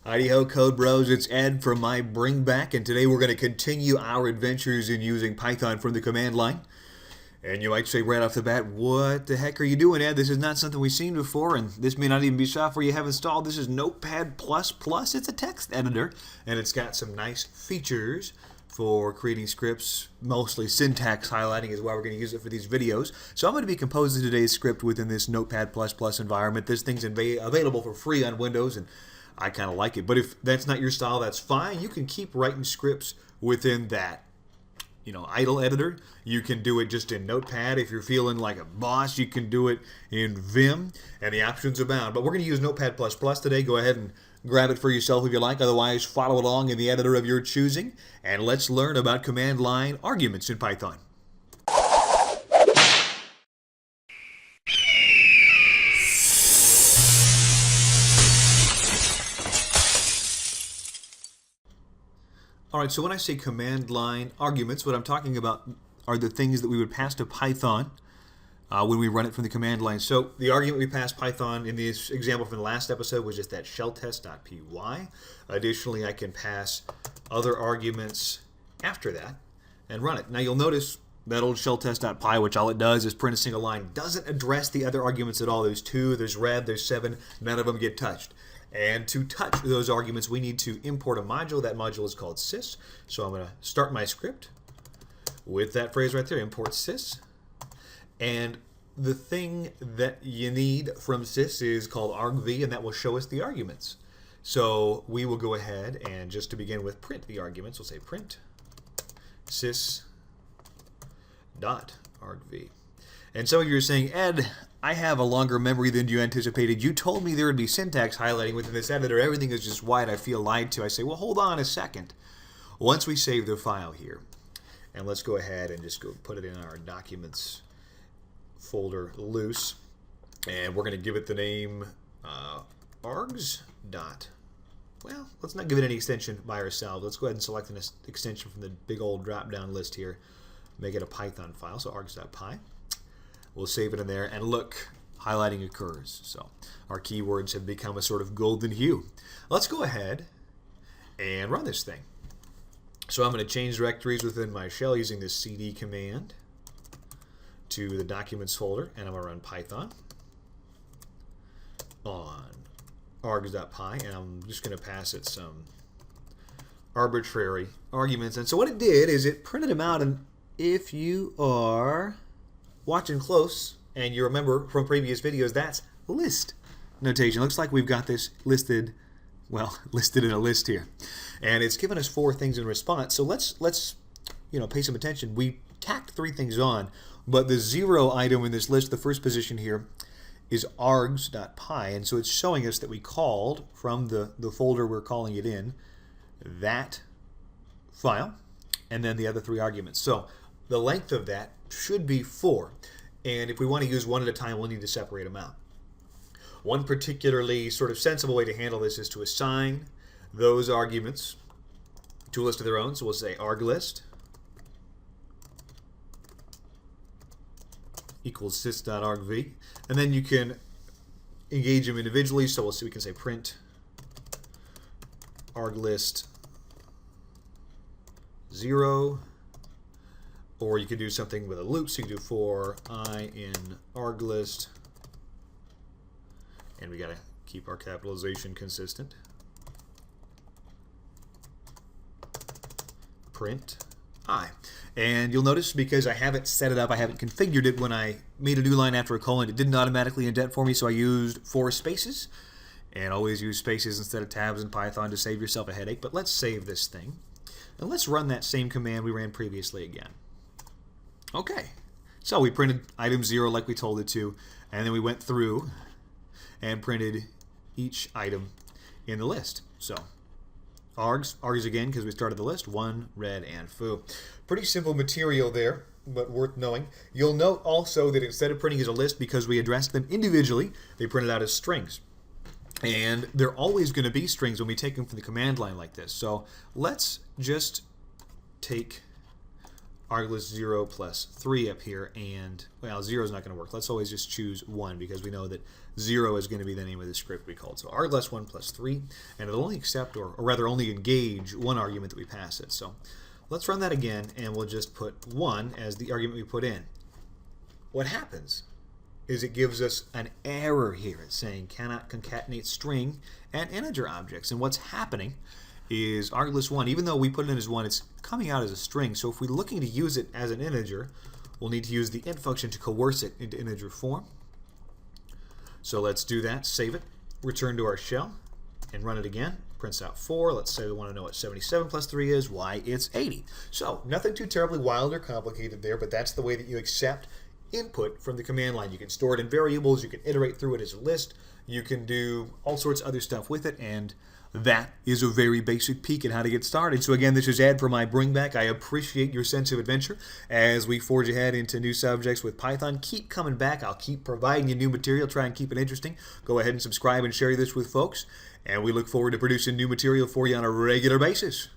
Heidi ho, Code Bros. It's Ed from mybringback, and today we're going to continue our adventures in using Python from the command line. And you might say right off the bat, what the heck are you doing, Ed? This is not something we've seen before, and this may not even be software you have installed. This is Notepad++. It's a text editor, and it's got some nice features for creating scripts. Mostly syntax highlighting is why we're going to use it for these videos. So I'm going to be composing today's script within this Notepad++ environment. This thing's available for free on Windows, and I kind of like it. But if that's not your style, that's fine. You can keep writing scripts within that, idle editor. You can do it just in Notepad. If you're feeling like a boss, you can do it in Vim, and the options abound. But we're going to use Notepad++ today. Go ahead and grab it for yourself if you like. Otherwise, follow along in the editor of your choosing, and let's learn about command line arguments in Python. Alright, so when I say command line arguments, what I'm talking about are the things that we would pass to Python when we run it from the command line. So the argument we passed Python in this example from the last episode was just that shelltest.py. Additionally, I can pass other arguments after that and run it. Now you'll notice that old shelltest.py, which all it does is print a single line, doesn't address the other arguments at all. There's 2, there's red, there's 7, none of them get touched. And to touch those arguments, we need to import a module. That module is called sys. So I'm going to start my script with that phrase right there, import sys. And the thing that you need from sys is called argv, and that will show us the arguments. So we will go ahead and just to begin with, print the arguments. We'll say print sys dot argv. And some of you are saying, Ed, I have a longer memory than you anticipated. You told me there would be syntax highlighting within this editor. Everything is just white. I feel lied to. I say, well, hold on a second. Once we save the file here, and let's go ahead and just go put it in our documents folder loose, and we're going to give it the name args dot. Well, let's not give it any extension by ourselves. Let's go ahead and select an extension from the big old drop-down list here. Make it a Python file, so args.py. We'll save it in there, and look, highlighting occurs. So our keywords have become a sort of golden hue. Let's go ahead and run this thing. So I'm going to change directories within my shell using this cd command to the documents folder, and I'm going to run Python on args.py, and I'm just going to pass it some arbitrary arguments. And so what it did is it printed them out, and if you are watching close, and you remember from previous videos, that's list notation. Looks like we've got this listed, well, listed in a list here. And it's given us 4 things in response. So let's pay some attention. We tacked 3 things on, but the 0 item in this list, the first position here, is args.py. And so it's showing us that we called from the folder we're calling it in, that file, and then the other 3 arguments. So the length of that should be 4, and if we want to use one at a time, we'll need to separate them out. One particularly sort of sensible way to handle this is to assign those arguments to a list of their own. So we'll say arglist equals sys.argv, and then you can engage them individually. So we can say print arglist 0. Or you could do something with a loop, so you can do for I in arglist, and we got to keep our capitalization consistent. Print I. And you'll notice because I haven't set it up, I haven't configured it, when I made a new line after a colon, it didn't automatically indent for me, so I used 4 spaces. And always use spaces instead of tabs in Python to save yourself a headache. But let's save this thing. And let's run that same command we ran previously again. Okay, so we printed item 0 like we told it to, and then we went through and printed each item in the list. So args again because we started the list, 1, red, and foo. Pretty simple material there, but worth knowing. You'll note also that instead of printing as a list, because we addressed them individually, they printed out as strings. And they're always going to be strings when we take them from the command line like this. So let's just take arglist 0 plus 3 up here, and, well, 0 is not going to work. Let's always just choose 1 because we know that 0 is going to be the name of the script we called. So arglist 1 plus 3, and it'll only accept, or rather only engage, one argument that we pass it. So let's run that again, and we'll just put 1 as the argument we put in. What happens is it gives us an error here. It's saying cannot concatenate string and integer objects. And what's happening is arglist 1, even though we put it in as 1, it's coming out as a string. So if we're looking to use it as an integer, we'll need to use the int function to coerce it into integer form. So let's do that, save it, return to our shell, and run it again. Prints out 4. Let's say we want to know what 77 plus 3 is. Why, it's 80. So nothing too terribly wild or complicated there, but that's the way that you accept input from the command line. You can store it in variables, you can iterate through it as a list, you can do all sorts of other stuff with it, and that is a very basic peek at how to get started. So again, this is Ed for mybringback. I appreciate your sense of adventure as we forge ahead into new subjects with Python. Keep coming back. I'll keep providing you new material, try and keep it interesting. Go ahead and subscribe and share this with folks, and we look forward to producing new material for you on a regular basis.